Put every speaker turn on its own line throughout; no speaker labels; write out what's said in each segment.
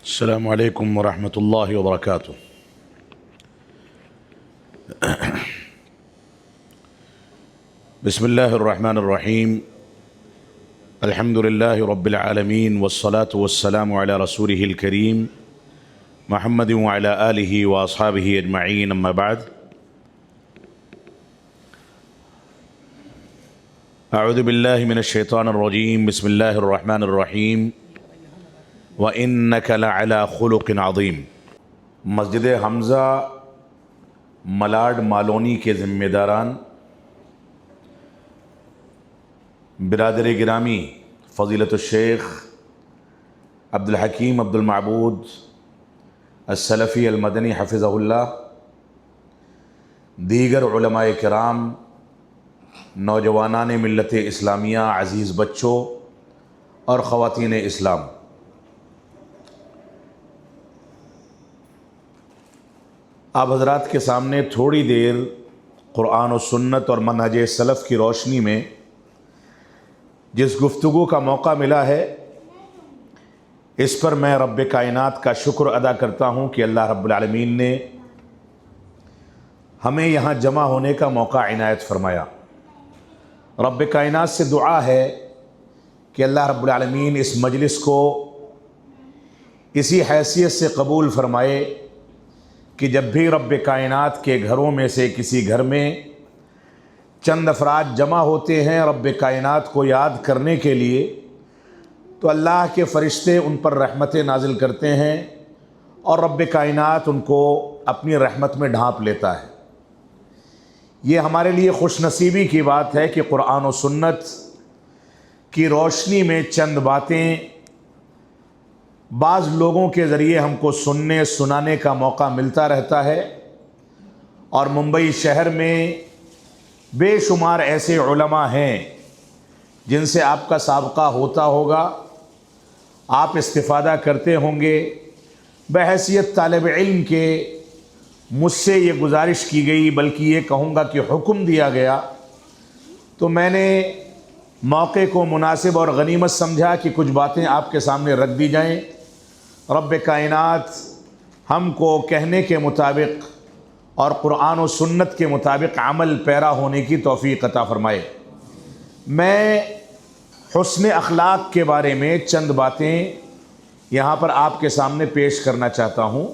السلام علیکم ورحمۃ اللہ وبرکاتہ۔ بسم اللہ الرحمن الرحیم، الحمد للہ رب العالمین والصلاة والسلام علی رسولہ الکریم محمد وعلی آلہ واصحابہ اجمعین، اما بعد۔ اعوذ باللہ من الشیطان الرجیم، بسم اللہ الرحمن الرحیم، وَإِنَّكَ لَعَلَىٰ خُلُقٍ عَظِيمٍ۔ مسجد حمزہ ملاڈ مالونی کے ذمہ داران، برادر گرامی فضیلت الشیخ عبدالحکیم عبدالمعبود السلفی المدنی حفظہ اللہ، دیگر علماء کرام، نوجوانان ملت اسلامیہ، عزیز بچوں اور خواتین اسلام، آپ حضرات کے سامنے تھوڑی دیر قرآن و سنت اور منہج سلف کی روشنی میں جس گفتگو کا موقع ملا ہے، اس پر میں رب کائنات کا شکر ادا کرتا ہوں کہ اللہ رب العالمین نے ہمیں یہاں جمع ہونے کا موقع عنایت فرمایا۔ رب کائنات سے دعا ہے کہ اللہ رب العالمین اس مجلس کو اسی حیثیت سے قبول فرمائے کہ جب بھی رب کائنات کے گھروں میں سے کسی گھر میں چند افراد جمع ہوتے ہیں رب کائنات کو یاد کرنے کے لیے، تو اللہ کے فرشتے ان پر رحمتیں نازل کرتے ہیں اور رب کائنات ان کو اپنی رحمت میں ڈھانپ لیتا ہے۔ یہ ہمارے لیے خوش نصیبی کی بات ہے کہ قرآن و سنت کی روشنی میں چند باتیں بعض لوگوں کے ذریعے ہم کو سننے سنانے کا موقع ملتا رہتا ہے، اور ممبئی شہر میں بے شمار ایسے علماء ہیں جن سے آپ کا سابقہ ہوتا ہوگا، آپ استفادہ کرتے ہوں گے۔ بحیثیت طالب علم کے مجھ سے یہ گزارش کی گئی، بلکہ یہ کہوں گا کہ حکم دیا گیا، تو میں نے موقع کو مناسب اور غنیمت سمجھا کہ کچھ باتیں آپ کے سامنے رکھ دی جائیں۔ رب کائنات ہم کو کہنے کے مطابق اور قرآن و سنت کے مطابق عمل پیرا ہونے کی توفیق عطا فرمائے۔ میں حسن اخلاق کے بارے میں چند باتیں یہاں پر آپ کے سامنے پیش کرنا چاہتا ہوں۔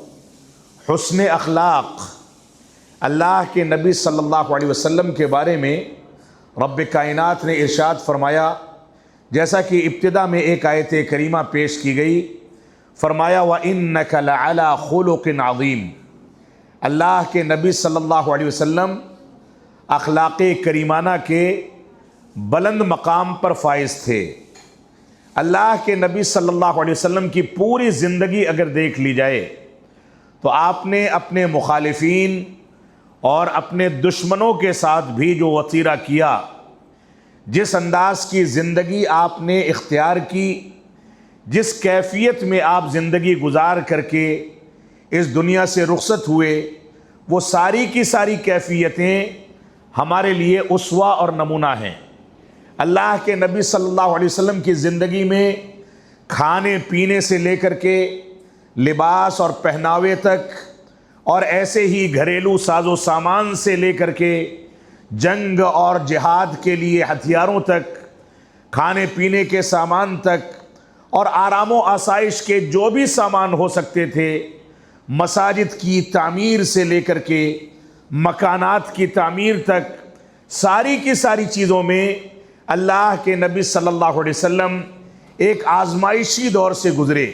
حسن اخلاق، اللہ کے نبی صلی اللہ علیہ وسلم کے بارے میں رب کائنات نے ارشاد فرمایا، جیسا کہ ابتدا میں ایک آیت کریمہ پیش کی گئی، فرمایا وَإِنَّكَ لَعَلَىٰ خُلُقٍ عَظِيمٍ۔ اللہ کے نبی صلی اللہ علیہ وسلم اخلاق کریمانہ کے بلند مقام پر فائز تھے۔ اللہ کے نبی صلی اللہ علیہ وسلم کی پوری زندگی اگر دیکھ لی جائے تو آپ نے اپنے مخالفین اور اپنے دشمنوں کے ساتھ بھی جو وطیرہ کیا، جس انداز کی زندگی آپ نے اختیار کی، جس کیفیت میں آپ زندگی گزار کر کے اس دنیا سے رخصت ہوئے، وہ ساری کی ساری کیفیتیں ہمارے لیے اسوہ اور نمونہ ہیں۔ اللہ کے نبی صلی اللہ علیہ وسلم کی زندگی میں کھانے پینے سے لے کر کے لباس اور پہناوے تک، اور ایسے ہی گھریلو ساز و سامان سے لے کر کے جنگ اور جہاد کے لیے ہتھیاروں تک، کھانے پینے کے سامان تک، اور آرام و آسائش کے جو بھی سامان ہو سکتے تھے، مساجد کی تعمیر سے لے کر کے مکانات کی تعمیر تک، ساری کی ساری چیزوں میں اللہ کے نبی صلی اللہ علیہ وسلم ایک آزمائشی دور سے گزرے۔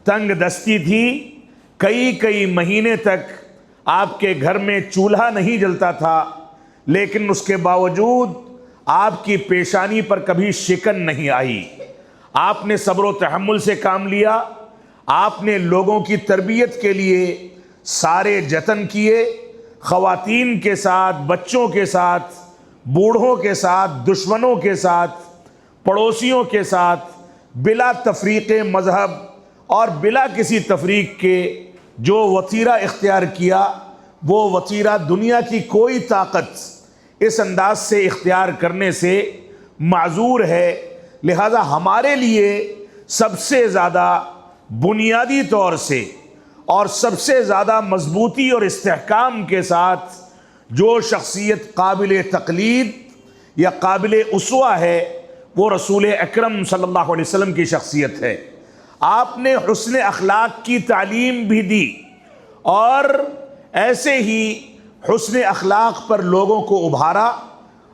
تنگ دستی تھی، کئی مہینے تک آپ کے گھر میں چولہا نہیں جلتا تھا، لیکن اس کے باوجود آپ کی پیشانی پر کبھی شکن نہیں آئی۔ آپ نے صبر و تحمل سے کام لیا، آپ نے لوگوں کی تربیت کے لیے سارے جتن کیے، خواتین کے ساتھ، بچوں کے ساتھ، بوڑھوں کے ساتھ، دشمنوں کے ساتھ، پڑوسیوں کے ساتھ، بلا تفریق مذہب اور بلا کسی تفریق کے جو وطیرہ اختیار کیا، وہ وطیرہ دنیا کی کوئی طاقت اس انداز سے اختیار کرنے سے معذور ہے۔ لہذا ہمارے لیے سب سے زیادہ بنیادی طور سے اور سب سے زیادہ مضبوطی اور استحکام کے ساتھ جو شخصیت قابل تقلید یا قابل اسوہ ہے وہ رسول اکرم صلی اللہ علیہ وسلم کی شخصیت ہے۔ آپ نے حسن اخلاق کی تعلیم بھی دی اور ایسے ہی حسن اخلاق پر لوگوں کو ابھارا۔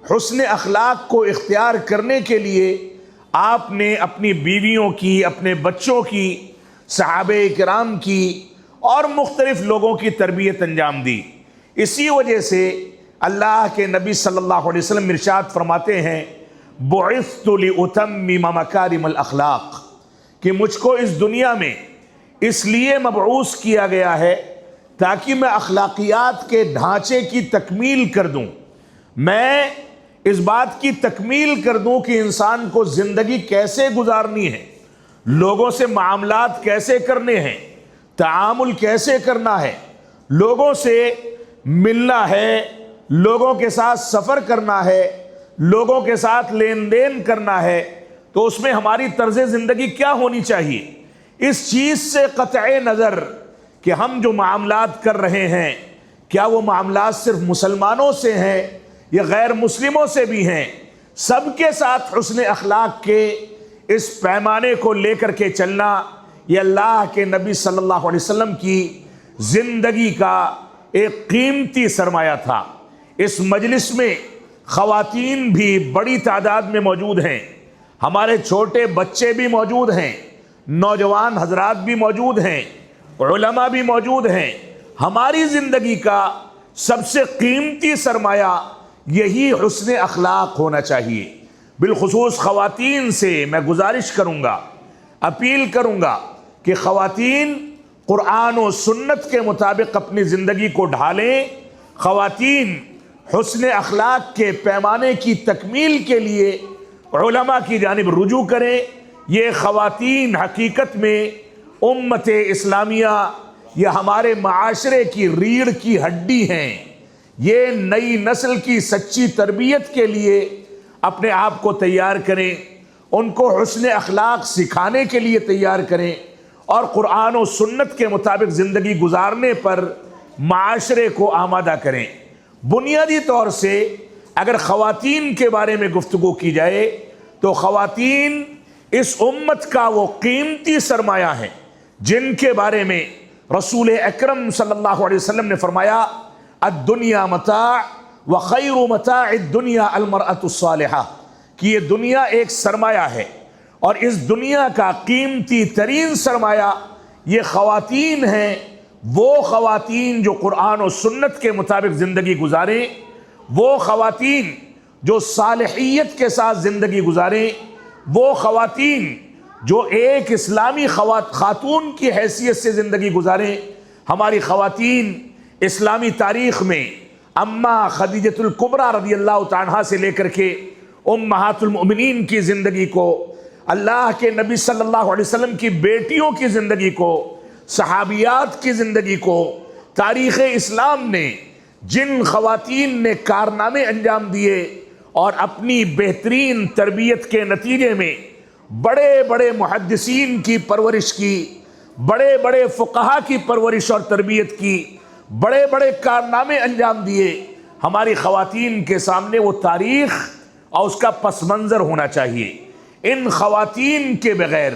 حسن اخلاق کو اختیار کرنے کے لیے آپ نے اپنی بیویوں کی، اپنے بچوں کی، صحابہ کرام کی اور مختلف لوگوں کی تربیت انجام دی۔ اسی وجہ سے اللہ کے نبی صلی اللہ علیہ وسلم ارشاد فرماتے ہیں بعثت لأتمم مکارم الاخلاق، کہ مجھ کو اس دنیا میں اس لیے مبعوث کیا گیا ہے تاکہ میں اخلاقیات کے ڈھانچے کی تکمیل کر دوں، میں اس بات کی تکمیل کر دوں کہ انسان کو زندگی کیسے گزارنی ہے، لوگوں سے معاملات کیسے کرنے ہیں، تعامل کیسے کرنا ہے، لوگوں سے ملنا ہے، لوگوں کے ساتھ سفر کرنا ہے، لوگوں کے ساتھ لین دین کرنا ہے، تو اس میں ہماری طرز زندگی کیا ہونی چاہیے۔ اس چیز سے قطع نظر کہ ہم جو معاملات کر رہے ہیں کیا وہ معاملات صرف مسلمانوں سے ہیں یا غیر مسلموں سے بھی ہیں، سب کے ساتھ حسن اخلاق کے اس پیمانے کو لے کر کے چلنا یہ اللہ کے نبی صلی اللہ علیہ وسلم کی زندگی کا ایک قیمتی سرمایہ تھا۔ اس مجلس میں خواتین بھی بڑی تعداد میں موجود ہیں، ہمارے چھوٹے بچے بھی موجود ہیں، نوجوان حضرات بھی موجود ہیں، علماء بھی موجود ہیں۔ ہماری زندگی کا سب سے قیمتی سرمایہ یہی حسن اخلاق ہونا چاہیے۔ بالخصوص خواتین سے میں گزارش کروں گا، اپیل کروں گا کہ خواتین قرآن و سنت کے مطابق اپنی زندگی کو ڈھالیں۔ خواتین حسن اخلاق کے پیمانے کی تکمیل کے لیے علماء کی جانب رجوع کریں۔ یہ خواتین حقیقت میں امت اسلامیہ یا ہمارے معاشرے کی ریڑھ کی ہڈی ہیں۔ یہ نئی نسل کی سچی تربیت کے لیے اپنے آپ کو تیار کریں، ان کو حسن اخلاق سکھانے کے لیے تیار کریں اور قرآن و سنت کے مطابق زندگی گزارنے پر معاشرے کو آمادہ کریں۔ بنیادی طور سے اگر خواتین کے بارے میں گفتگو کی جائے تو خواتین اس امت کا وہ قیمتی سرمایہ ہیں جن کے بارے میں رسول اکرم صلی اللہ علیہ وسلم نے فرمایا الدنیا متاع وخیر متاع الدنیا المرأة الصالحہ، کہ یہ دنیا ایک سرمایہ ہے اور اس دنیا کا قیمتی ترین سرمایہ یہ خواتین ہیں۔ وہ خواتین جو قرآن و سنت کے مطابق زندگی گزاریں، وہ خواتین جو صالحیت کے ساتھ زندگی گزاریں، وہ خواتین جو ایک اسلامی خاتون کی حیثیت سے زندگی گزاریں۔ ہماری خواتین اسلامی تاریخ میں اماں خدیجۃ الکبریٰ رضی اللہ تعالیٰ سے لے کر کے امہات المؤمنین کی زندگی کو، اللہ کے نبی صلی اللہ علیہ وسلم کی بیٹیوں کی زندگی کو، صحابیات کی زندگی کو، تاریخ اسلام نے جن خواتین نے کارنامے انجام دیے اور اپنی بہترین تربیت کے نتیجے میں بڑے بڑے محدثین کی پرورش کی، بڑے بڑے فقہا کی پرورش اور تربیت کی، بڑے بڑے کارنامے انجام دیے، ہماری خواتین کے سامنے وہ تاریخ اور اس کا پس منظر ہونا چاہیے۔ ان خواتین کے بغیر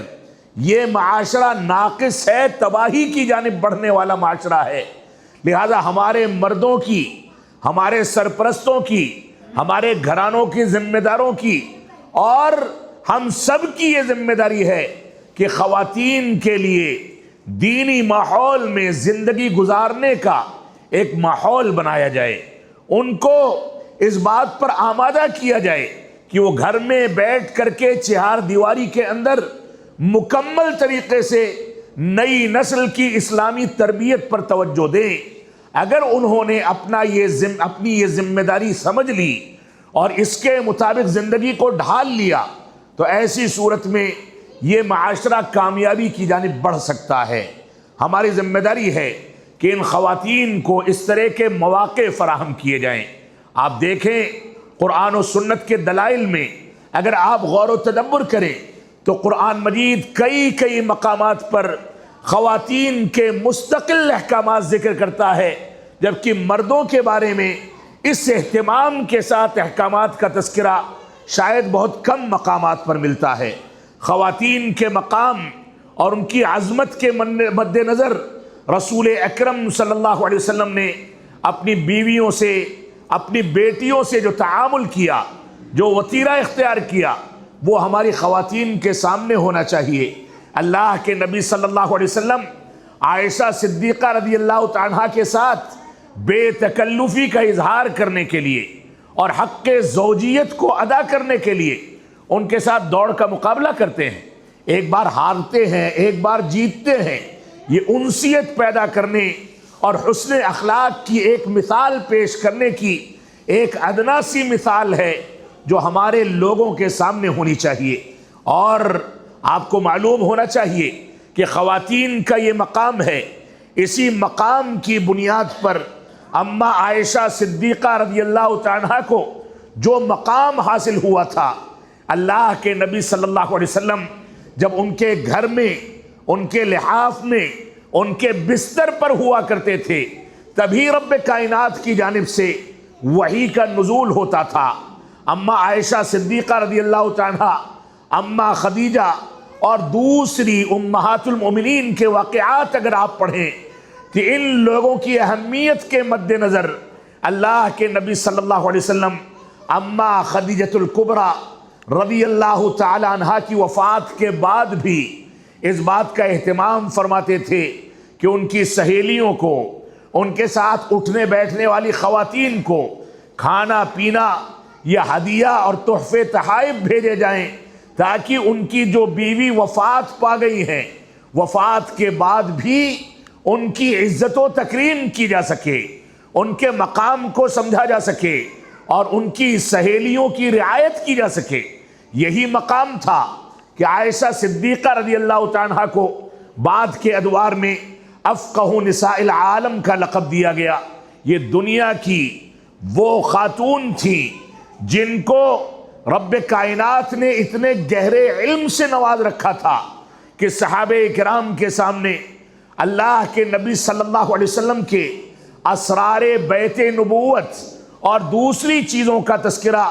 یہ معاشرہ ناقص ہے، تباہی کی جانب بڑھنے والا معاشرہ ہے۔ لہذا ہمارے مردوں کی، ہمارے سرپرستوں کی، ہمارے گھرانوں کی ذمہ داروں کی اور ہم سب کی یہ ذمہ داری ہے کہ خواتین کے لیے دینی ماحول میں زندگی گزارنے کا ایک ماحول بنایا جائے، ان کو اس بات پر آمادہ کیا جائے کہ وہ گھر میں بیٹھ کر کے چہار دیواری کے اندر مکمل طریقے سے نئی نسل کی اسلامی تربیت پر توجہ دیں۔ اگر انہوں نے اپنی یہ ذمہ داری سمجھ لی اور اس کے مطابق زندگی کو ڈھال لیا تو ایسی صورت میں یہ معاشرہ کامیابی کی جانب بڑھ سکتا ہے۔ ہماری ذمہ داری ہے کہ ان خواتین کو اس طرح کے مواقع فراہم کیے جائیں۔ آپ دیکھیں قرآن و سنت کے دلائل میں اگر آپ غور و تدبر کریں تو قرآن مجید کئی مقامات پر خواتین کے مستقل احکامات ذکر کرتا ہے، جبکہ مردوں کے بارے میں اس اہتمام کے ساتھ احکامات کا تذکرہ شاید بہت کم مقامات پر ملتا ہے۔ خواتین کے مقام اور ان کی عظمت کے مد نظر رسول اکرم صلی اللہ علیہ وسلم نے اپنی بیویوں سے، اپنی بیٹیوں سے جو تعامل کیا، جو وطیرہ اختیار کیا، وہ ہماری خواتین کے سامنے ہونا چاہیے۔ اللہ کے نبی صلی اللہ علیہ وسلم عائشہ صدیقہ رضی اللہ عنہا کے ساتھ بے تکلفی کا اظہار کرنے کے لیے اور حق زوجیت کو ادا کرنے کے لیے ان کے ساتھ دوڑ کا مقابلہ کرتے ہیں، ایک بار ہارتے ہیں، ایک بار جیتتے ہیں۔ یہ انسیت پیدا کرنے اور حسن اخلاق کی ایک مثال پیش کرنے کی ایک ادنا سی مثال ہے جو ہمارے لوگوں کے سامنے ہونی چاہیے۔ اور آپ کو معلوم ہونا چاہیے کہ خواتین کا یہ مقام ہے، اسی مقام کی بنیاد پر اماں عائشہ صدیقہ رضی اللہ عنہا کو جو مقام حاصل ہوا تھا، اللہ کے نبی صلی اللہ علیہ وسلم جب ان کے گھر میں، ان کے لحاف میں، ان کے بستر پر ہوا کرتے تھے، تبھی رب کائنات کی جانب سے وحی کا نزول ہوتا تھا۔ اماں عائشہ صدیقہ رضی اللہ عنہا، اماں خدیجہ اور دوسری امہات المومنین کے واقعات اگر آپ پڑھیں کہ ان لوگوں کی اہمیت کے مد نظر اللہ کے نبی صلی اللہ علیہ وسلم اماں خدیجۃ الکبریٰ رضی اللہ تعالی عنہا کی وفات کے بعد بھی اس بات کا اہتمام فرماتے تھے کہ ان کی سہیلیوں کو، ان کے ساتھ اٹھنے بیٹھنے والی خواتین کو کھانا پینا یا ہدیہ اور تحفے تحائف بھیجے جائیں، تاکہ ان کی جو بیوی وفات پا گئی ہیں، وفات کے بعد بھی ان کی عزت و تکریم کی جا سکے، ان کے مقام کو سمجھا جا سکے اور ان کی سہیلیوں کی رعایت کی جا سکے۔ یہی مقام تھا کہ عائشہ صدیقہ رضی اللہ عنہا کو بعد کے ادوار میں افقہ نساء العالم کا لقب دیا گیا۔ یہ دنیا کی وہ خاتون تھی جن کو رب کائنات نے اتنے گہرے علم سے نواز رکھا تھا کہ صحابہ کرام کے سامنے اللہ کے نبی صلی اللہ علیہ وسلم کے اسرار بیت نبوت اور دوسری چیزوں کا تذکرہ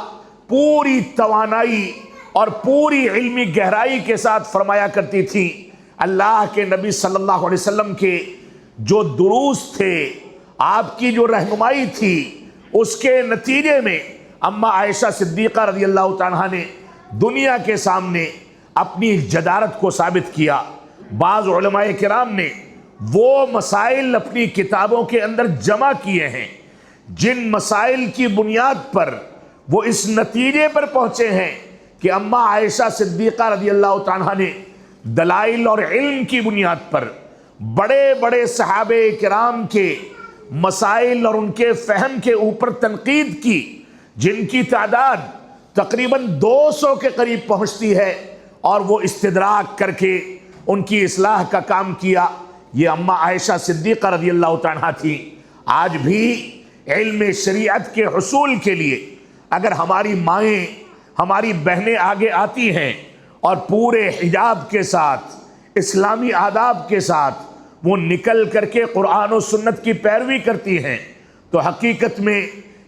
پوری توانائی اور پوری علمی گہرائی کے ساتھ فرمایا کرتی تھی۔ اللہ کے نبی صلی اللہ علیہ وسلم کے جو دروس تھے، آپ کی جو رہنمائی تھی، اس کے نتیجے میں اماں عائشہ صدیقہ رضی اللہ عنہا نے دنیا کے سامنے اپنی جدارت کو ثابت کیا۔ بعض علماء کرام نے وہ مسائل اپنی کتابوں کے اندر جمع کیے ہیں جن مسائل کی بنیاد پر وہ اس نتیجے پر پہنچے ہیں کہ اماں عائشہ صدیقہ رضی اللہ عنہا نے دلائل اور علم کی بنیاد پر بڑے بڑے صحابہ کرام کے مسائل اور ان کے فہم کے اوپر تنقید کی، جن کی تعداد تقریباً 200 کے قریب پہنچتی ہے، اور وہ استدراک کر کے ان کی اصلاح کا کام کیا۔ یہ اماں عائشہ صدیقہ رضی اللہ عنہا تھی۔ آج بھی علم شریعت کے حصول کے لیے اگر ہماری مائیں، ہماری بہنیں آگے آتی ہیں اور پورے حجاب کے ساتھ، اسلامی آداب کے ساتھ وہ نکل کر کے قرآن و سنت کی پیروی کرتی ہیں، تو حقیقت میں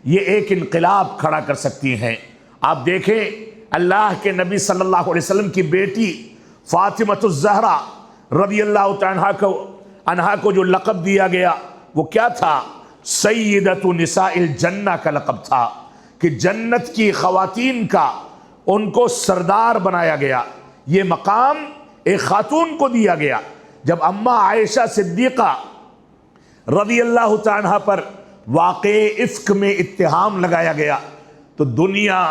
یہ ایک انقلاب کھڑا کر سکتی ہیں۔ آپ دیکھیں، اللہ کے نبی صلی اللہ علیہ وسلم کی بیٹی فاطمہ الزہرا رضی اللہ عنہا کو جو لقب دیا گیا وہ کیا تھا؟ سیدۃ نساء الجنہ کا لقب تھا، کہ جنت کی خواتین کا ان کو سردار بنایا گیا۔ یہ مقام ایک خاتون کو دیا گیا۔ جب اماں عائشہ صدیقہ رضی اللہ عنہا پر واقع افک میں اتہام لگایا گیا تو دنیا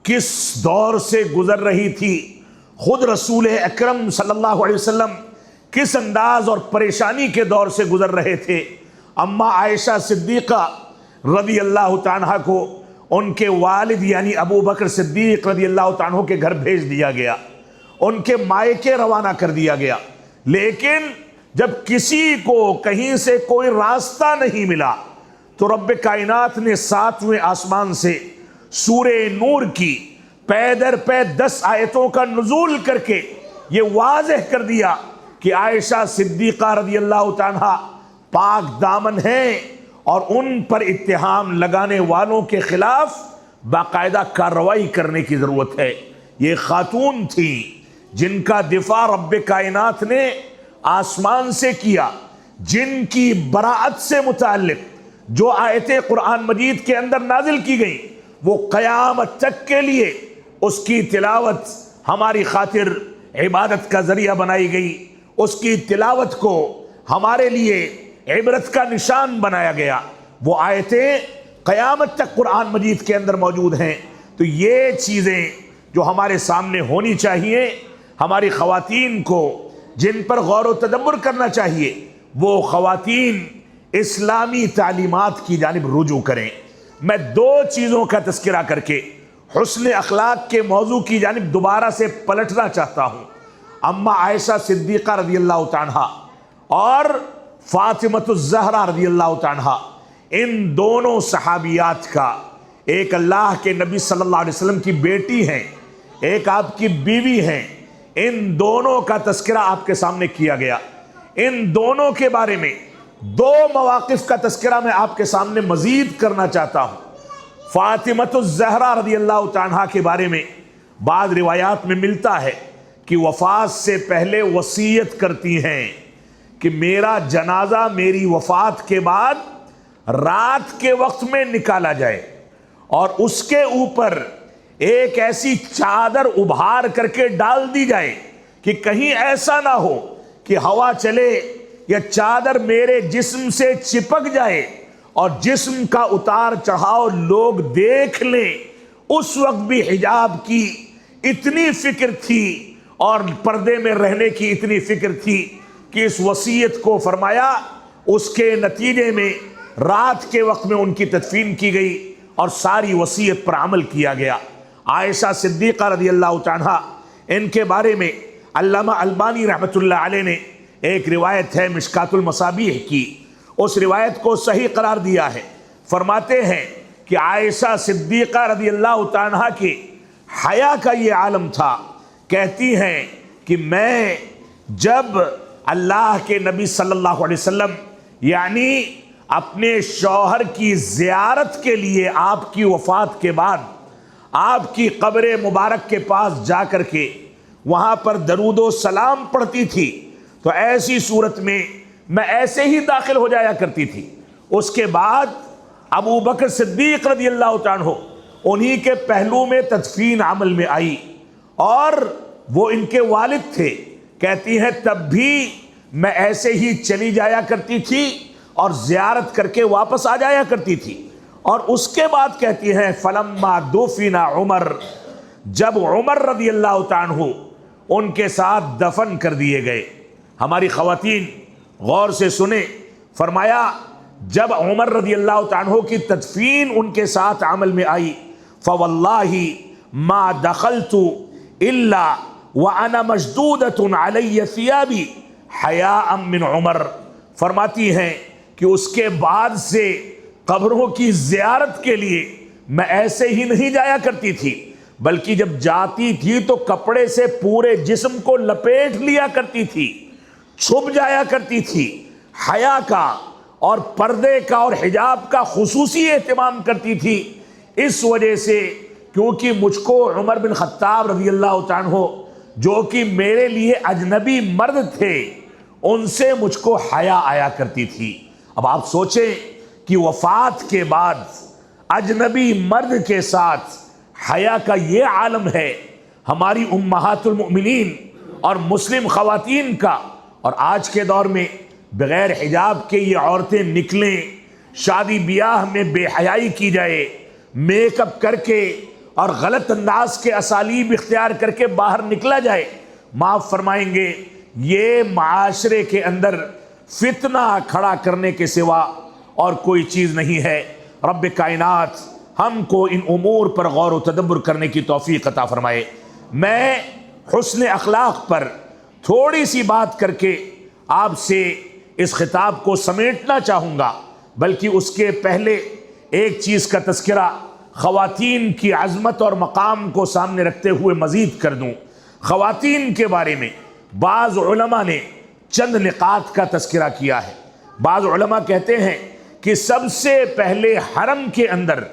کس دور سے گزر رہی تھی، خود رسول اکرم صلی اللہ علیہ وسلم کس انداز اور پریشانی کے دور سے گزر رہے تھے۔ اماں عائشہ صدیقہ رضی اللہ عنہا کو ان کے والد یعنی ابو بکر صدیق رضی اللہ عنہ کے گھر بھیج دیا گیا، ان کے مائکے روانہ کر دیا گیا۔ لیکن جب کسی کو کہیں سے کوئی راستہ نہیں ملا تو رب کائنات نے 7ویں آسمان سے سورہ نور کی پے در پے 10 آیتوں کا نزول کر کے یہ واضح کر دیا کہ عائشہ صدیقہ رضی اللہ تعالیٰ پاک دامن ہیں اور ان پر اتہام لگانے والوں کے خلاف باقاعدہ کارروائی کرنے کی ضرورت ہے۔ یہ خاتون تھی جن کا دفاع رب کائنات نے آسمان سے کیا، جن کی براءت سے متعلق جو آیتیں قرآن مجید کے اندر نازل کی گئی وہ قیامت تک کے لیے اس کی تلاوت ہماری خاطر عبادت کا ذریعہ بنائی گئی، اس کی تلاوت کو ہمارے لیے عبرت کا نشان بنایا گیا۔ وہ آیتیں قیامت تک قرآن مجید کے اندر موجود ہیں۔ تو یہ چیزیں جو ہمارے سامنے ہونی چاہیے، ہماری خواتین کو جن پر غور و تدبر کرنا چاہیے، وہ خواتین اسلامی تعلیمات کی جانب رجوع کریں۔ میں دو چیزوں کا تذکرہ کر کے حسن اخلاق کے موضوع کی جانب دوبارہ سے پلٹنا چاہتا ہوں۔ اما عائشہ صدیقہ رضی اللہ عنہا اور فاطمۃ الزہرا رضی اللہ عنہا، ان دونوں صحابیات کا، ایک اللہ کے نبی صلی اللہ علیہ وسلم کی بیٹی ہیں، ایک آپ کی بیوی ہیں، ان دونوں کا تذکرہ آپ کے سامنے کیا گیا۔ ان دونوں کے بارے میں دو مواقف کا تذکرہ میں آپ کے سامنے مزید کرنا چاہتا ہوں۔ فاطمۃ الزہرا رضی اللہ عنہا کے بارے میں بعض روایات میں ملتا ہے کہ وفات سے پہلے وصیت کرتی ہیں کہ میرا جنازہ میری وفات کے بعد رات کے وقت میں نکالا جائے اور اس کے اوپر ایک ایسی چادر ابھار کر کے ڈال دی جائے کہ کہیں ایسا نہ ہو کہ ہوا چلے یا چادر میرے جسم سے چپک جائے اور جسم کا اتار چڑھاؤ لوگ دیکھ لیں۔ اس وقت بھی حجاب کی اتنی فکر تھی اور پردے میں رہنے کی اتنی فکر تھی کہ اس وصیت کو فرمایا۔ اس کے نتیجے میں رات کے وقت میں ان کی تدفین کی گئی اور ساری وصیت پر عمل کیا گیا۔ عائشہ صدیقہ رضی اللہ عنہا، ان کے بارے میں علامہ البانی رحمۃ اللہ علیہ نے ایک روایت ہے مشکات المصابیح کی، اس روایت کو صحیح قرار دیا ہے۔ فرماتے ہیں کہ عائشہ صدیقہ رضی اللہ عنہا کے حیا کا یہ عالم تھا۔ کہتی ہیں کہ میں جب اللہ کے نبی صلی اللہ علیہ وسلم یعنی اپنے شوہر کی زیارت کے لیے آپ کی وفات کے بعد آپ کی قبر مبارک کے پاس جا کر کے وہاں پر درود و سلام پڑھتی تھی، تو ایسی صورت میں میں ایسے ہی داخل ہو جایا کرتی تھی۔ اس کے بعد ابو بکر صدیق رضی اللہ عنہ انہی کے پہلو میں تدفین عمل میں آئی اور وہ ان کے والد تھے۔ کہتی ہیں تب بھی میں ایسے ہی چلی جایا کرتی تھی اور زیارت کر کے واپس آ جایا کرتی تھی۔ اور اس کے بعد کہتی ہیں فلما دفن عمر، جب عمر رضی اللہ عنہ ان کے ساتھ دفن کر دیے گئے۔ ہماری خواتین غور سے سنیں، فرمایا جب عمر رضی اللہ عنہ کی تدفین ان کے ساتھ عمل میں آئی، فواللہ ما دخلت الا وانا مشدودۃ علی ثیابی حیاء من عمر۔ فرماتی ہیں کہ اس کے بعد سے قبروں کی زیارت کے لیے میں ایسے ہی نہیں جایا کرتی تھی، بلکہ جب جاتی تھی تو کپڑے سے پورے جسم کو لپیٹ لیا کرتی تھی، چھپ جایا کرتی تھی۔ حیا کا اور پردے کا اور حجاب کا خصوصی اہتمام کرتی تھی، اس وجہ سے کیونکہ مجھ کو عمر بن خطاب رضی اللہ عنہ جو کہ میرے لیے اجنبی مرد تھے، ان سے مجھ کو حیا آیا کرتی تھی۔ اب آپ سوچیں کہ وفات کے بعد اجنبی مرد کے ساتھ حیا کا یہ عالم ہے ہماری امہات المؤمنین اور مسلم خواتین کا، اور آج کے دور میں بغیر حجاب کے یہ عورتیں نکلیں، شادی بیاہ میں بے حیائی کی جائے، میک اپ کر کے اور غلط انداز کے اسالیب اختیار کر کے باہر نکلا جائے، معاف فرمائیں گے یہ معاشرے کے اندر فتنہ کھڑا کرنے کے سوا اور کوئی چیز نہیں ہے۔ رب کائنات ہم کو ان امور پر غور و تدبر کرنے کی توفیق عطا فرمائے۔ میں حسن اخلاق پر تھوڑی سی بات کر کے آپ سے اس خطاب کو سمیٹنا چاہوں گا، بلکہ اس کے پہلے ایک چیز کا تذکرہ خواتین کی عظمت اور مقام کو سامنے رکھتے ہوئے مزید کر دوں۔ خواتین کے بارے میں بعض علماء نے چند نقاط کا تذکرہ کیا ہے۔ بعض علماء کہتے ہیں کہ سب سے پہلے حرم کے اندر،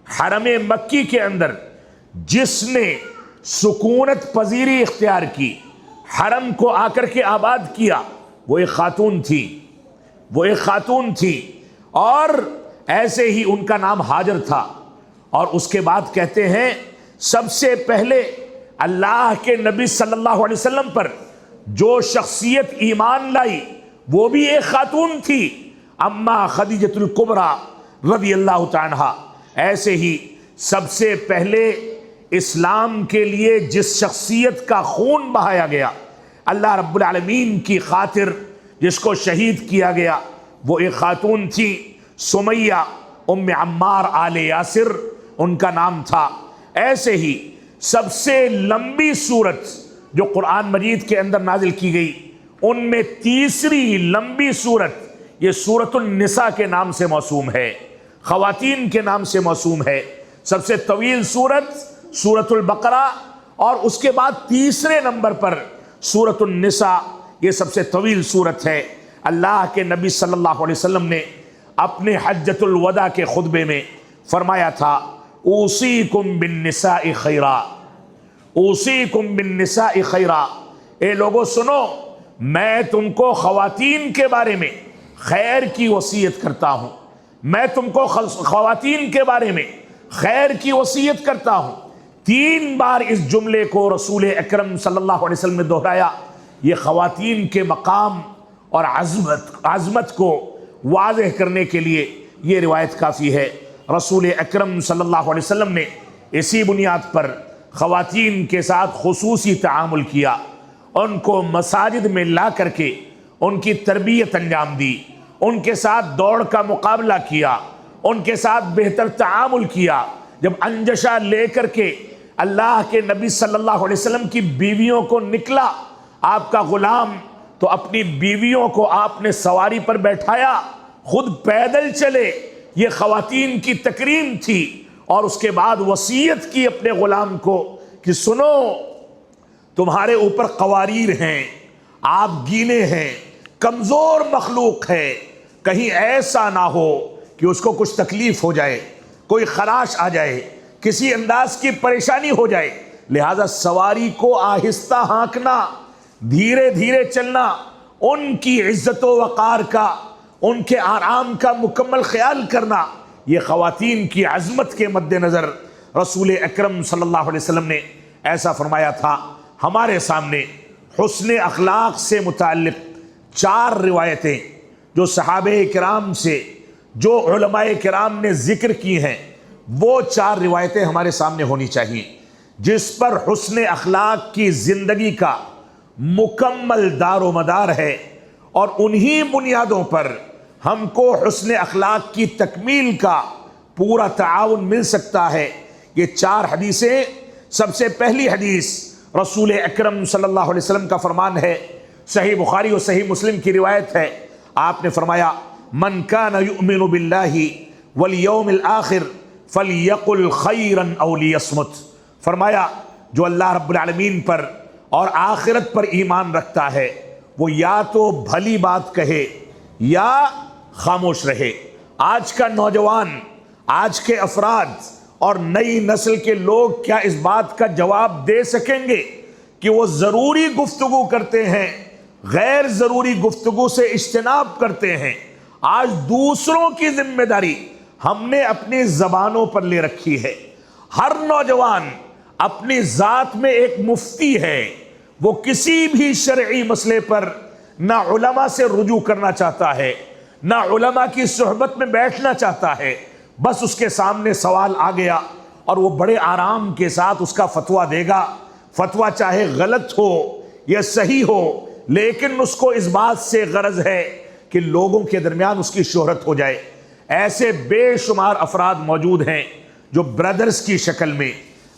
حرم مکی کے اندر جس نے سکونت پذیری اختیار کی، حرم کو آ کر کے آباد کیا، وہ ایک خاتون تھی، وہ ایک خاتون تھی، اور ایسے ہی ان کا نام ہاجر تھا۔ اور اس کے بعد کہتے ہیں سب سے پہلے اللہ کے نبی صلی اللہ علیہ وسلم پر جو شخصیت ایمان لائی وہ بھی ایک خاتون تھی، اما خدیجۃ الکبریٰ رضی اللہ تعالی عنہا۔ ایسے ہی سب سے پہلے اسلام کے لیے جس شخصیت کا خون بہایا گیا اللہ رب العالمین کی خاطر، جس کو شہید کیا گیا، وہ ایک خاتون تھی، سمیہ ام عمار آل یاسر ان کا نام تھا۔ ایسے ہی سب سے لمبی سورت جو قرآن مجید کے اندر نازل کی گئی، ان میں تیسری لمبی سورت یہ سورۃ النساء کے نام سے موسوم ہے، خواتین کے نام سے موسوم ہے۔ سب سے طویل سورت سورۃ البقرہ، اور اس کے بعد تیسرے نمبر پر سورۃ النساء، یہ سب سے طویل سورت ہے۔ اللہ کے نبی صلی اللہ علیہ وسلم نے اپنے حجۃ الوداع کے خطبے میں فرمایا تھا، اوصیکم بالنساء خیرا، اوصیکم بالنساء خیرا، اے لوگوں سنو، میں تم کو خواتین کے بارے میں خیر کی وصیت کرتا ہوں، میں تم کو خواتین کے بارے میں خیر کی وصیت کرتا ہوں۔ 3 بار اس جملے کو رسول اکرم صلی اللہ علیہ وسلم نے دہرایا۔ یہ خواتین کے مقام اور عظمت کو واضح کرنے کے لیے یہ روایت کافی ہے۔ رسول اکرم صلی اللہ علیہ وسلم نے اسی بنیاد پر خواتین کے ساتھ خصوصی تعامل کیا، ان کو مساجد میں لا کر کے ان کی تربیت انجام دی، ان کے ساتھ دوڑ کا مقابلہ کیا، ان کے ساتھ بہتر تعامل کیا۔ جب انجشہ لے کر کے اللہ کے نبی صلی اللہ علیہ وسلم کی بیویوں کو نکلا آپ کا غلام، تو اپنی بیویوں کو آپ نے سواری پر بیٹھایا، خود پیدل چلے۔ یہ خواتین کی تکریم تھی، اور اس کے بعد وصیت کی اپنے غلام کو کہ سنو، تمہارے اوپر قواریر ہیں، آپ گینے ہیں، کمزور مخلوق ہے، کہیں ایسا نہ ہو کہ اس کو کچھ تکلیف ہو جائے، کوئی خراش آ جائے، کسی انداز کی پریشانی ہو جائے، لہذا سواری کو آہستہ ہانکنا، دھیرے دھیرے چلنا، ان کی عزت و وقار کا، ان کے آرام کا مکمل خیال کرنا، یہ خواتین کی عظمت کے مد نظر رسول اکرم صلی اللہ علیہ وسلم نے ایسا فرمایا تھا۔ ہمارے سامنے حسن اخلاق سے متعلق 4 روایتیں جو صحابہ کرام سے، جو علماء کرام نے ذکر کی ہیں، وہ 4 روایتیں ہمارے سامنے ہونی چاہیے، جس پر حسن اخلاق کی زندگی کا مکمل دار و مدار ہے، اور انہی بنیادوں پر ہم کو حسن اخلاق کی تکمیل کا پورا تعاون مل سکتا ہے۔ یہ 4 حدیثیں، سب سے پہلی حدیث رسول اکرم صلی اللہ علیہ وسلم کا فرمان ہے، صحیح بخاری اور صحیح مسلم کی روایت ہے۔ آپ نے فرمایا، من کان یؤمن باللہ والیوم الآخر فلیقل خیرا او لیصمت۔ فرمایا جو اللہ رب العالمین پر اور آخرت پر ایمان رکھتا ہے وہ یا تو بھلی بات کہے یا خاموش رہے۔ آج کا نوجوان، آج کے افراد اور نئی نسل کے لوگ کیا اس بات کا جواب دے سکیں گے کہ وہ ضروری گفتگو کرتے ہیں، غیر ضروری گفتگو سے اجتناب کرتے ہیں؟ آج دوسروں کی ذمہ داری ہم نے اپنی زبانوں پر لے رکھی ہے۔ ہر نوجوان اپنی ذات میں ایک مفتی ہے، وہ کسی بھی شرعی مسئلے پر نہ علماء سے رجوع کرنا چاہتا ہے، نہ علماء کی صحبت میں بیٹھنا چاہتا ہے۔ بس اس کے سامنے سوال آ گیا اور وہ بڑے آرام کے ساتھ اس کا فتویٰ دے گا، فتویٰ چاہے غلط ہو یا صحیح ہو، لیکن اس کو اس بات سے غرض ہے کہ لوگوں کے درمیان اس کی شہرت ہو جائے۔ ایسے بے شمار افراد موجود ہیں جو برادرز کی شکل میں،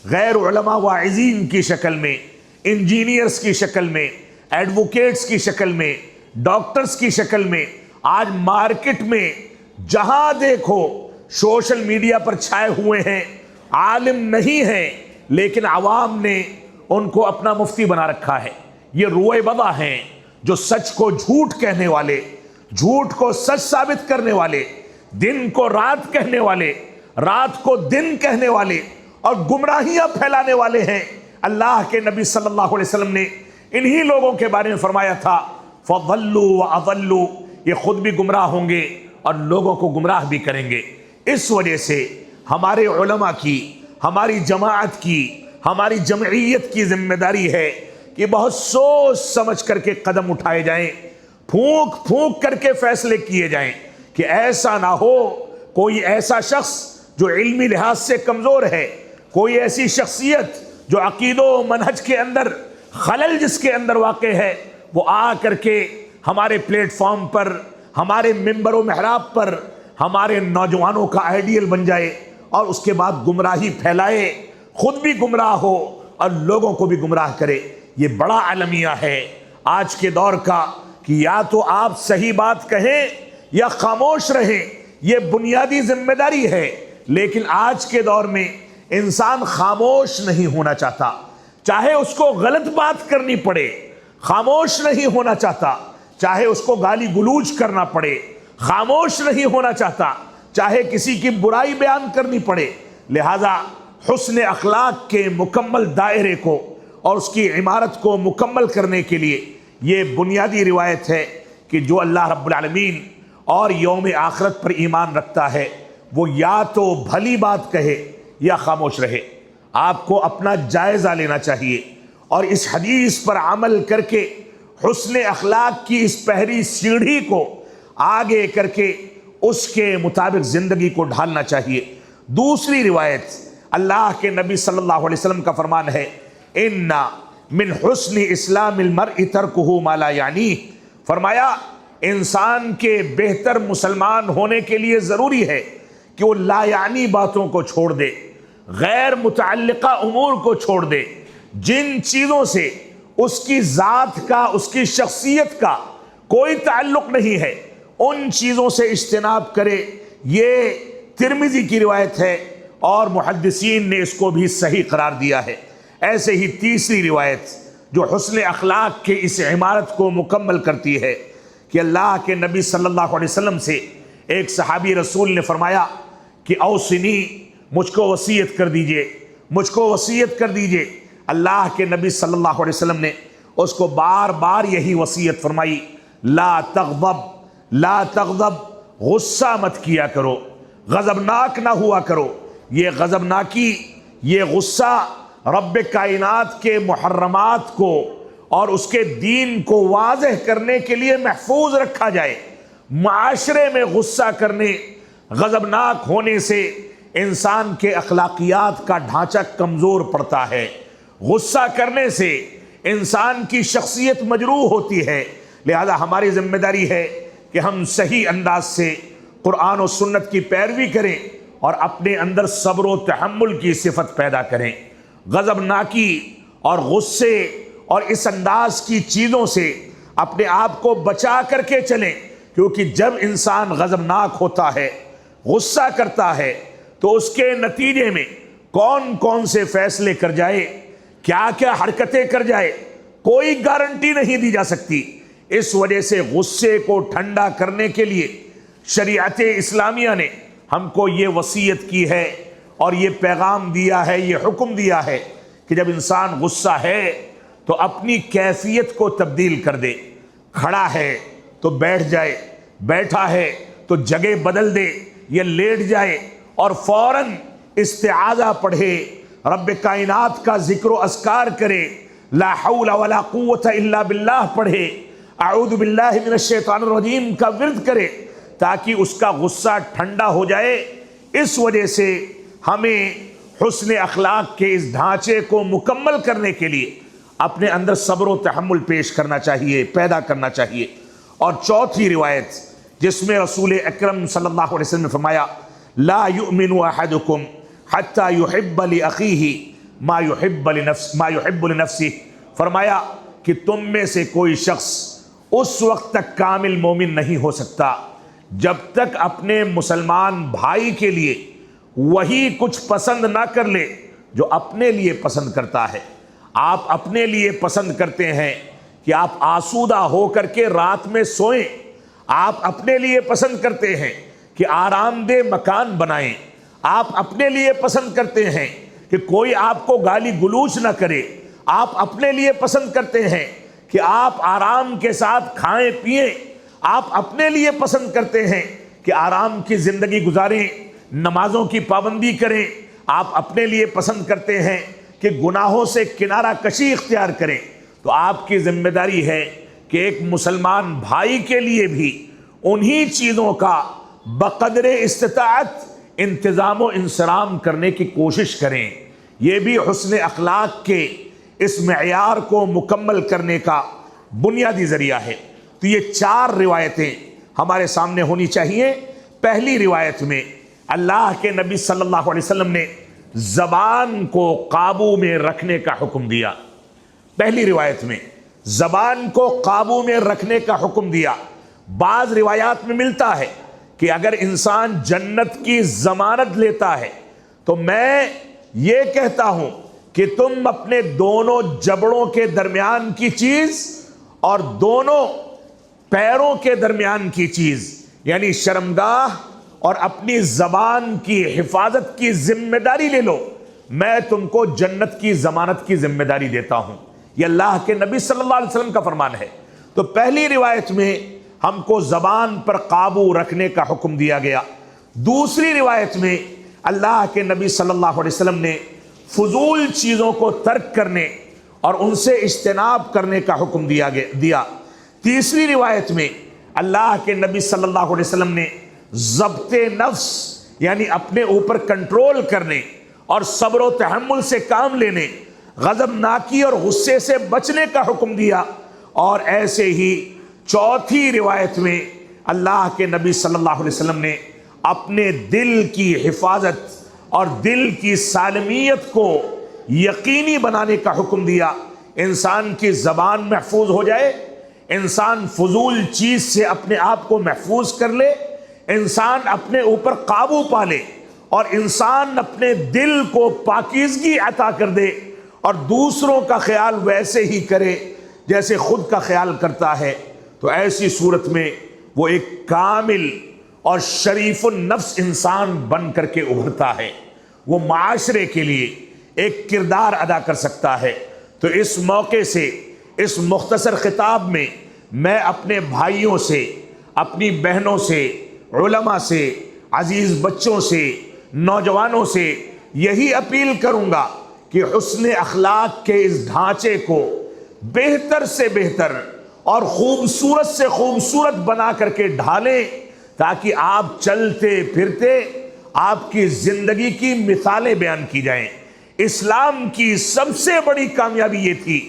غیر علماء واعظین کی شکل میں، انجینئرز کی شکل میں، ایڈوکیٹس کی شکل میں، ڈاکٹرز کی شکل میں آج مارکیٹ میں جہاں دیکھو سوشل میڈیا پر چھائے ہوئے ہیں، عالم نہیں ہیں لیکن عوام نے ان کو اپنا مفتی بنا رکھا ہے۔ یہ روئے بدا ہیں، جو سچ کو جھوٹ کہنے والے، جھوٹ کو سچ ثابت کرنے والے، دن کو رات کہنے والے، رات کو دن کہنے والے اور گمراہیاں پھیلانے والے ہیں۔ اللہ کے نبی صلی اللہ علیہ وسلم نے انہی لوگوں کے بارے میں فرمایا تھا فَضَلُّوا وَأَضَلُّوا، یہ خود بھی گمراہ ہوں گے اور لوگوں کو گمراہ بھی کریں گے۔ اس وجہ سے ہمارے علماء کی، ہماری جماعت کی، ہماری جمعیت کی ذمہ داری ہے کہ بہت سوچ سمجھ کر کے قدم اٹھائے جائیں، پھونک پھونک کر کے فیصلے کیے جائیں کہ ایسا نہ ہو کوئی ایسا شخص جو علمی لحاظ سے کمزور ہے، کوئی ایسی شخصیت جو عقید و منہج کے اندر خلل جس کے اندر واقع ہے، وہ آ کر کے ہمارے پلیٹ فارم پر، ہمارے ممبر و محراب پر ہمارے نوجوانوں کا آئیڈیل بن جائے اور اس کے بعد گمراہی پھیلائے، خود بھی گمراہ ہو اور لوگوں کو بھی گمراہ کرے۔ یہ بڑا المیہ ہے آج کے دور کا کہ یا تو آپ صحیح بات کہیں یا خاموش رہیں، یہ بنیادی ذمہ داری ہے۔ لیکن آج کے دور میں انسان خاموش نہیں ہونا چاہتا، چاہے اس کو غلط بات کرنی پڑے خاموش نہیں ہونا چاہتا، چاہے اس کو گالی گلوچ کرنا پڑے خاموش نہیں ہونا چاہتا، چاہے کسی کی برائی بیان کرنی پڑے۔ لہذا حسن اخلاق کے مکمل دائرے کو اور اس کی عمارت کو مکمل کرنے کے لیے یہ بنیادی روایت ہے کہ جو اللہ رب العالمین اور یوم آخرت پر ایمان رکھتا ہے وہ یا تو بھلی بات کہے یا خاموش رہے۔ آپ کو اپنا جائزہ لینا چاہیے اور اس حدیث پر عمل کر کے حسن اخلاق کی اس پہلی سیڑھی کو آگے کر کے اس کے مطابق زندگی کو ڈھالنا چاہیے۔ دوسری روایت اللہ کے نبی صلی اللہ علیہ وسلم کا فرمان ہے اِنَّ مِنْ حُسْنِ اسلام المرء ترکہ ما لا یعنیہ، فرمایا انسان کے بہتر مسلمان ہونے کے لیے ضروری ہے کہ وہ لا یعنی باتوں کو چھوڑ دے، غیر متعلقہ امور کو چھوڑ دے، جن چیزوں سے اس کی ذات کا، اس کی شخصیت کا کوئی تعلق نہیں ہے ان چیزوں سے اجتناب کرے۔ یہ ترمذی کی روایت ہے اور محدثین نے اس کو بھی صحیح قرار دیا ہے۔ ایسے ہی تیسری روایت جو حسن اخلاق کے اس عمارت کو مکمل کرتی ہے کہ اللہ کے نبی صلی اللہ علیہ وسلم سے ایک صحابی رسول نے فرمایا کہ اوصنی، مجھ کو وصیت کر دیجئے، مجھ کو وصیت کر دیجئے۔ اللہ کے نبی صلی اللہ علیہ وسلم نے اس کو بار بار یہی وصیت فرمائی، لا تغضب، لا تغضب، غصہ مت کیا کرو، غضبناک نہ ہوا کرو۔ یہ غضبناکی، یہ غصہ رب کائنات کے محرمات کو اور اس کے دین کو واضح کرنے کے لیے محفوظ رکھا جائے۔ معاشرے میں غصہ کرنے، غضبناک ہونے سے انسان کے اخلاقیات کا ڈھانچہ کمزور پڑتا ہے، غصہ کرنے سے انسان کی شخصیت مجروح ہوتی ہے۔ لہذا ہماری ذمہ داری ہے کہ ہم صحیح انداز سے قرآن و سنت کی پیروی کریں اور اپنے اندر صبر و تحمل کی صفت پیدا کریں۔ غضبناکی اور غصے اور اس انداز کی چیزوں سے اپنے آپ کو بچا کر کے چلیں، کیونکہ جب انسان غضبناک ہوتا ہے، غصہ کرتا ہے، تو اس کے نتیجے میں کون کون سے فیصلے کر جائے، کیا کیا حرکتیں کر جائے، کوئی گارنٹی نہیں دی جا سکتی۔ اس وجہ سے غصے کو ٹھنڈا کرنے کے لیے شریعت اسلامیہ نے ہم کو یہ وصیت کی ہے اور یہ پیغام دیا ہے، یہ حکم دیا ہے کہ جب انسان غصہ ہے تو اپنی کیفیت کو تبدیل کر دے۔ کھڑا ہے تو بیٹھ جائے، بیٹھا ہے تو جگہ بدل دے، یا لیٹ جائے اور فوراً استعاذہ پڑھے، رب کائنات کا ذکر و اذکار کرے، لا حول ولا قوت الا باللہ پڑھے، اعوذ باللہ من الشیطان الرجیم کا ورد کرے تاکہ اس کا غصہ ٹھنڈا ہو جائے۔ اس وجہ سے ہمیں حسن اخلاق کے اس ڈھانچے کو مکمل کرنے کے لیے اپنے اندر صبر و تحمل پیش کرنا چاہیے، پیدا کرنا چاہیے۔ اور چوتھی روایت جس میں رسول اکرم صلی اللہ علیہ وسلم نے فرمایا لا یؤمن احدکم حتی یحب لاخیہ ما یحب لنفسہ، فرمایا کہ تم میں سے کوئی شخص اس وقت تک کامل مومن نہیں ہو سکتا جب تک اپنے مسلمان بھائی کے لیے وہی کچھ پسند نہ کر لے جو اپنے لیے پسند کرتا ہے۔ آپ اپنے لیے پسند کرتے ہیں کہ آپ آسودہ ہو کر کے رات میں سوئیں. آپ اپنے لیے پسند کرتے ہیں کہ آرام دہ مکان بنائیں. آپ اپنے لیے پسند کرتے ہیں کہ کوئی آپ کو گالی گلوچ نہ کرے. آپ اپنے لیے پسند کرتے ہیں کہ آپ آرام کے ساتھ کھائیں پیئیں. آپ اپنے لیے پسند کرتے ہیں کہ آرام کی زندگی گزاریں, نمازوں کی پابندی کریں. آپ اپنے لیے پسند کرتے ہیں کہ گناہوں سے کنارہ کشی اختیار کریں. تو آپ کی ذمہ داری ہے کہ ایک مسلمان بھائی کے لیے بھی انہی چیزوں کا بقدر استطاعت انتظام و انصرام کرنے کی کوشش کریں. یہ بھی حسن اخلاق کے اس معیار کو مکمل کرنے کا بنیادی ذریعہ ہے. تو یہ 4 روایتیں ہمارے سامنے ہونی چاہیے. پہلی روایت میں اللہ کے نبی صلی اللہ علیہ وسلم نے زبان کو قابو میں رکھنے کا حکم دیا. پہلی روایت میں زبان کو قابو میں رکھنے کا حکم دیا. بعض روایات میں ملتا ہے کہ اگر انسان جنت کی ضمانت لیتا ہے تو میں یہ کہتا ہوں کہ تم اپنے دونوں جبڑوں کے درمیان کی چیز اور دونوں پیروں کے درمیان کی چیز یعنی شرمگاہ اور اپنی زبان کی حفاظت کی ذمہ داری لے لو, میں تم کو جنت کی ضمانت کی ذمہ داری دیتا ہوں. یہ اللہ کے نبی صلی اللہ علیہ وسلم کا فرمان ہے. تو پہلی روایت میں ہم کو زبان پر قابو رکھنے کا حکم دیا گیا. دوسری روایت میں اللہ کے نبی صلی اللہ علیہ وسلم نے فضول چیزوں کو ترک کرنے اور ان سے اجتناب کرنے کا حکم دیا. تیسری روایت میں اللہ کے نبی صلی اللہ علیہ وسلم نے ضبط نفس یعنی اپنے اوپر کنٹرول کرنے اور صبر و تحمل سے کام لینے, غضبناکی اور غصے سے بچنے کا حکم دیا. اور ایسے ہی چوتھی روایت میں اللہ کے نبی صلی اللہ علیہ وسلم نے اپنے دل کی حفاظت اور دل کی سالمیت کو یقینی بنانے کا حکم دیا. انسان کی زبان محفوظ ہو جائے, انسان فضول چیز سے اپنے آپ کو محفوظ کر لے, انسان اپنے اوپر قابو پا لے اور انسان اپنے دل کو پاکیزگی عطا کر دے اور دوسروں کا خیال ویسے ہی کرے جیسے خود کا خیال کرتا ہے. تو ایسی صورت میں وہ ایک کامل اور شریف النفس انسان بن کر کے ابھرتا ہے. وہ معاشرے کے لیے ایک کردار ادا کر سکتا ہے. تو اس موقع سے اس مختصر خطاب میں میں اپنے بھائیوں سے, اپنی بہنوں سے, علماء سے, عزیز بچوں سے, نوجوانوں سے یہی اپیل کروں گا کہ حسن اخلاق کے اس ڈھانچے کو بہتر سے بہتر اور خوبصورت سے خوبصورت بنا کر کے ڈھالیں تاکہ آپ چلتے پھرتے آپ کی زندگی کی مثالیں بیان کی جائیں. اسلام کی سب سے بڑی کامیابی یہ تھی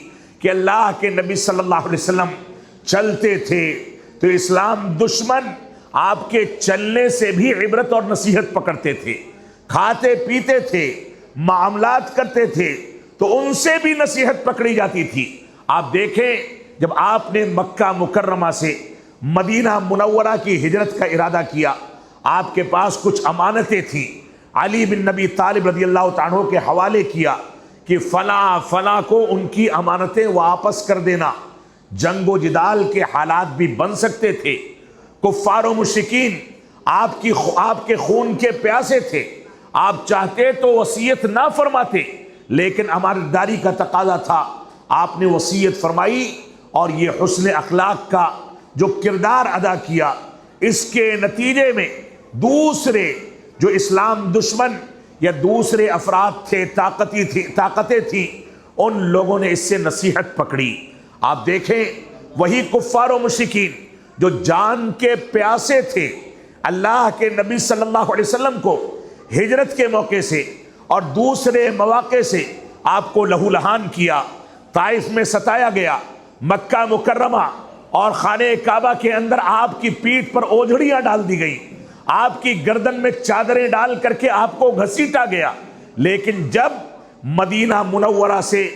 کہ اللہ کے نبی صلی اللہ علیہ وسلم چلتے تھے تو اسلام دشمن آپ کے چلنے سے بھی عبرت اور نصیحت پکڑتے تھے. کھاتے پیتے تھے, معاملات کرتے تھے تو ان سے بھی نصیحت پکڑی جاتی تھی. آپ دیکھیں جب آپ نے مکہ مکرمہ سے مدینہ منورہ کی ہجرت کا ارادہ کیا, آپ کے پاس کچھ امانتیں تھیں. علی بن نبی طالب رضی اللہ تعالیٰ عنہ کے حوالے کیا کہ فلاں کو ان کی امانتیں واپس کر دینا. جنگ و جدال کے حالات بھی بن سکتے تھے. کفار و مشرکین آپ کے خون کے پیاسے تھے. آپ چاہتے تو وصیت نہ فرماتے لیکن امانتداری کا تقاضا تھا, آپ نے وصیت فرمائی اور یہ حسن اخلاق کا جو کردار ادا کیا, اس کے نتیجے میں دوسرے جو اسلام دشمن یا دوسرے افراد تھے, طاقتیں تھیں, ان لوگوں نے اس سے نصیحت پکڑی. آپ دیکھیں وہی کفار و مشرکین جو جان کے پیاسے تھے, اللہ کے نبی صلی اللہ علیہ وسلم کو ہجرت کے موقع سے اور دوسرے مواقع سے آپ کو لہو لہان کیا. طائف میں ستایا گیا, مکہ مکرمہ اور خانہ کعبہ کے اندر آپ کی پیٹھ پر اوجھڑیاں ڈال دی گئیں, آپ کی گردن میں چادریں ڈال کر کے آپ کو گھسیٹا گیا. لیکن جب مدینہ منورہ سے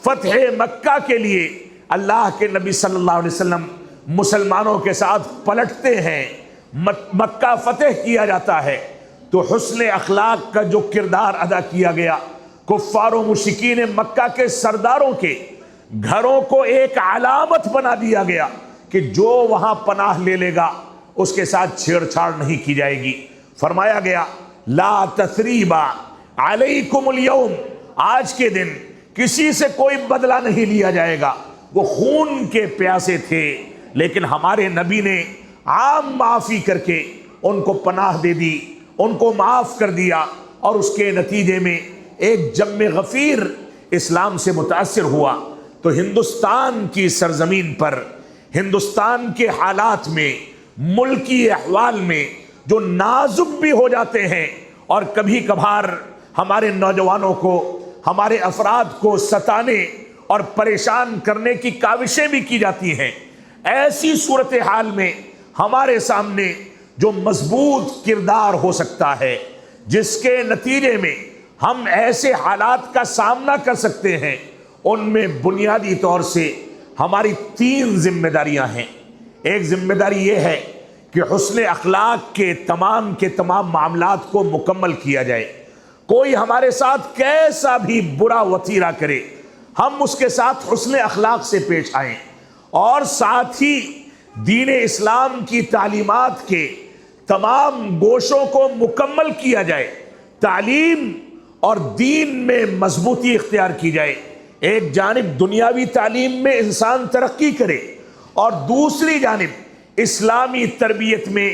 فتح مکہ کے لیے اللہ کے نبی صلی اللہ علیہ وسلم مسلمانوں کے ساتھ پلٹتے ہیں, مکہ فتح کیا جاتا ہے, تو حسن اخلاق کا جو کردار ادا کیا گیا, کفار و مشرکین مکہ کے سرداروں کے گھروں کو ایک علامت بنا دیا گیا کہ جو وہاں پناہ لے لے گا اس کے ساتھ چھیڑ چھاڑ نہیں کی جائے گی۔ فرمایا گیا لا تثریب علیکم اليوم، آج کے دن کسی سے کوئی بدلہ نہیں لیا جائے گا۔ وہ خون کے پیاسے تھے لیکن ہمارے نبی نے عام معافی کر کے ان کو پناہ دے دی، ان کو معاف کر دیا، اور اس کے نتیجے میں ایک جم غفیر اسلام سے متاثر ہوا۔ تو ہندوستان کی سرزمین پر، ہندوستان کے حالات میں، ملکی احوال میں جو نازک بھی ہو جاتے ہیں اور کبھی کبھار ہمارے نوجوانوں کو، ہمارے افراد کو ستانے اور پریشان کرنے کی کاوشیں بھی کی جاتی ہیں، ایسی صورتحال میں ہمارے سامنے جو مضبوط کردار ہو سکتا ہے، جس کے نتیجے میں ہم ایسے حالات کا سامنا کر سکتے ہیں، ان میں بنیادی طور سے ہماری 3 ذمہ داریاں ہیں۔ ایک ذمہ داری یہ ہے کہ حسن اخلاق کے تمام معاملات کو مکمل کیا جائے۔ کوئی ہمارے ساتھ کیسا بھی برا وتیرہ کرے، ہم اس کے ساتھ حسن اخلاق سے پیش آئیں، اور ساتھ ہی دین اسلام کی تعلیمات کے تمام گوشوں کو مکمل کیا جائے، تعلیم اور دین میں مضبوطی اختیار کی جائے۔ ایک جانب دنیاوی تعلیم میں انسان ترقی کرے اور دوسری جانب اسلامی تربیت میں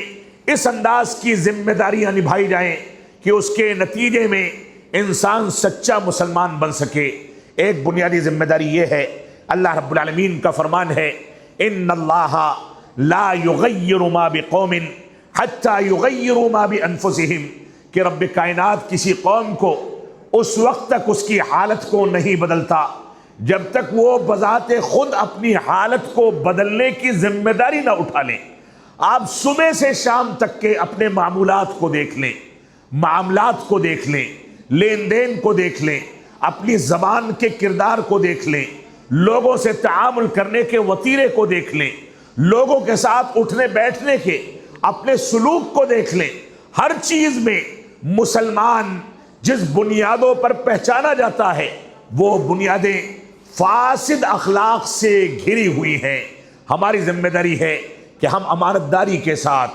اس انداز کی ذمہ داریاں نبھائی جائیں کہ اس کے نتیجے میں انسان سچا مسلمان بن سکے۔ ایک بنیادی ذمہ داری یہ ہے، اللہ رب العالمین کا فرمان ہے ان اللہ لا یغیر ما بقوم حتی یغیروا ما بانفسہم، کہ رب کائنات کسی قوم کو اس وقت تک اس کی حالت کو نہیں بدلتا جب تک وہ بذات خود اپنی حالت کو بدلنے کی ذمہ داری نہ اٹھا لیں۔ آپ صبح سے شام تک کے اپنے معمولات کو دیکھ لیں، معاملات کو دیکھ لیں، لین دین کو دیکھ لیں، اپنی زبان کے کردار کو دیکھ لیں، لوگوں سے تعامل کرنے کے وتیرے کو دیکھ لیں، لوگوں کے ساتھ اٹھنے بیٹھنے کے اپنے سلوک کو دیکھ لیں۔ ہر چیز میں مسلمان جس بنیادوں پر پہچانا جاتا ہے وہ بنیادیں فاسد اخلاق سے گھری ہوئی ہیں۔ ہماری ذمہ داری ہے کہ ہم امانت داری کے ساتھ،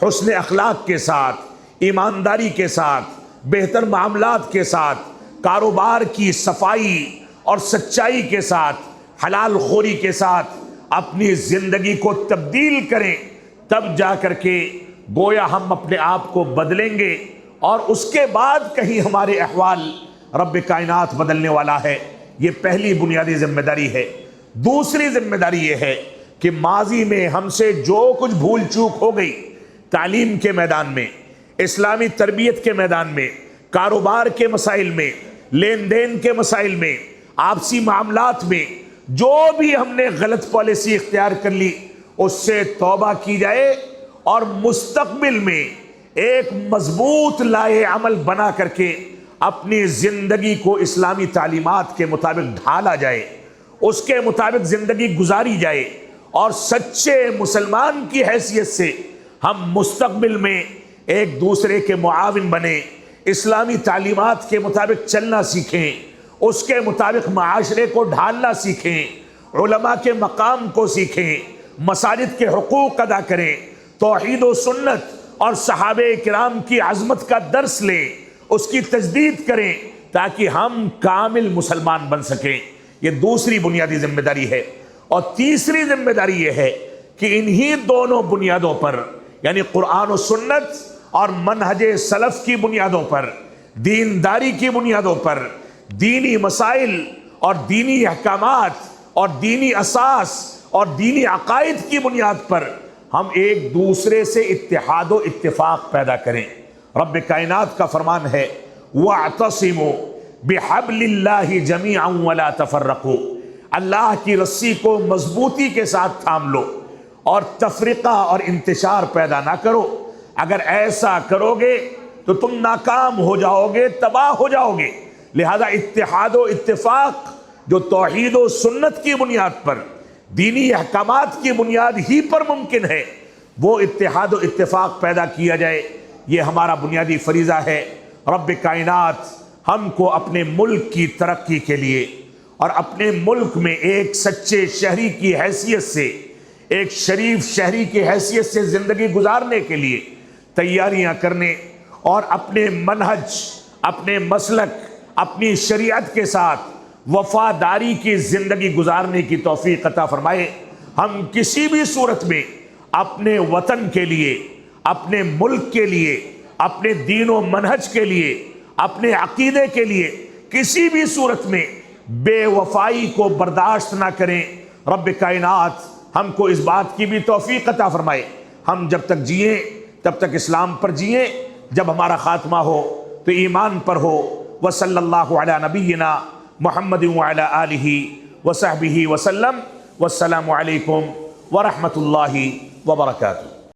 حسن اخلاق کے ساتھ، ایمانداری کے ساتھ، بہتر معاملات کے ساتھ، کاروبار کی صفائی اور سچائی کے ساتھ، حلال خوری کے ساتھ اپنی زندگی کو تبدیل کریں، تب جا کر کے گویا ہم اپنے آپ کو بدلیں گے، اور اس کے بعد کہیں ہمارے احوال رب کائنات بدلنے والا ہے۔ یہ پہلی بنیادی ذمہ داری ہے۔ دوسری ذمہ داری یہ ہے کہ ماضی میں ہم سے جو کچھ بھول چوک ہو گئی، تعلیم کے میدان میں، اسلامی تربیت کے میدان میں، کاروبار کے مسائل میں، لین دین کے مسائل میں، آپسی معاملات میں جو بھی ہم نے غلط پالیسی اختیار کر لی، اس سے توبہ کی جائے اور مستقبل میں ایک مضبوط لائحہ عمل بنا کر کے اپنی زندگی کو اسلامی تعلیمات کے مطابق ڈھالا جائے، اس کے مطابق زندگی گزاری جائے، اور سچے مسلمان کی حیثیت سے ہم مستقبل میں ایک دوسرے کے معاون بنیں، اسلامی تعلیمات کے مطابق چلنا سیکھیں، اس کے مطابق معاشرے کو ڈھالنا سیکھیں، علماء کے مقام کو سیکھیں، مساجد کے حقوق ادا کریں، توحید و سنت اور صحابہ کرام کی عظمت کا درس لیں، اس کی تجدید کریں تاکہ ہم کامل مسلمان بن سکیں۔ یہ دوسری بنیادی ذمہ داری ہے۔ اور تیسری ذمہ داری یہ ہے کہ انہی دونوں بنیادوں پر، یعنی قرآن و سنت اور منہج سلف کی بنیادوں پر، دینداری کی بنیادوں پر، دینی مسائل اور دینی احکامات اور دینی اساس اور دینی عقائد کی بنیاد پر ہم ایک دوسرے سے اتحاد و اتفاق پیدا کریں۔ رب کائنات کا فرمان ہے وَاعْتَصِمُوا بِحَبْلِ اللَّهِ جَمِيعًا وَلَا تَفَرَّقُوا، اللہ کی رسی کو مضبوطی کے ساتھ تھام لو اور تفرقہ اور انتشار پیدا نہ کرو۔ اگر ایسا کرو گے تو تم ناکام ہو جاؤ گے، تباہ ہو جاؤ گے۔ لہذا اتحاد و اتفاق جو توحید و سنت کی بنیاد پر، دینی احکامات کی بنیاد ہی پر ممکن ہے، وہ اتحاد و اتفاق پیدا کیا جائے، یہ ہمارا بنیادی فریضہ ہے۔ رب کائنات ہم کو اپنے ملک کی ترقی کے لیے، اور اپنے ملک میں ایک سچے شہری کی حیثیت سے، ایک شریف شہری کی حیثیت سے زندگی گزارنے کے لیے تیاریاں کرنے اور اپنے منہج، اپنے مسلک، اپنی شریعت کے ساتھ وفاداری کی زندگی گزارنے کی توفیق عطا فرمائے۔ ہم کسی بھی صورت میں اپنے وطن کے لیے، اپنے ملک کے لیے، اپنے دین و منہج کے لیے، اپنے عقیدے کے لیے کسی بھی صورت میں بے وفائی کو برداشت نہ کریں۔ رب کائنات ہم کو اس بات کی بھی توفیق عطا فرمائے۔ ہم جب تک جئیں تب تک اسلام پر جئیں، جب ہمارا خاتمہ ہو تو ایمان پر ہو۔ وصلی اللہ علی نبینا محمد وعلی آلہ وصحبہ وسلم۔ والسلام علیکم ورحمۃ اللہ وبرکاتہ۔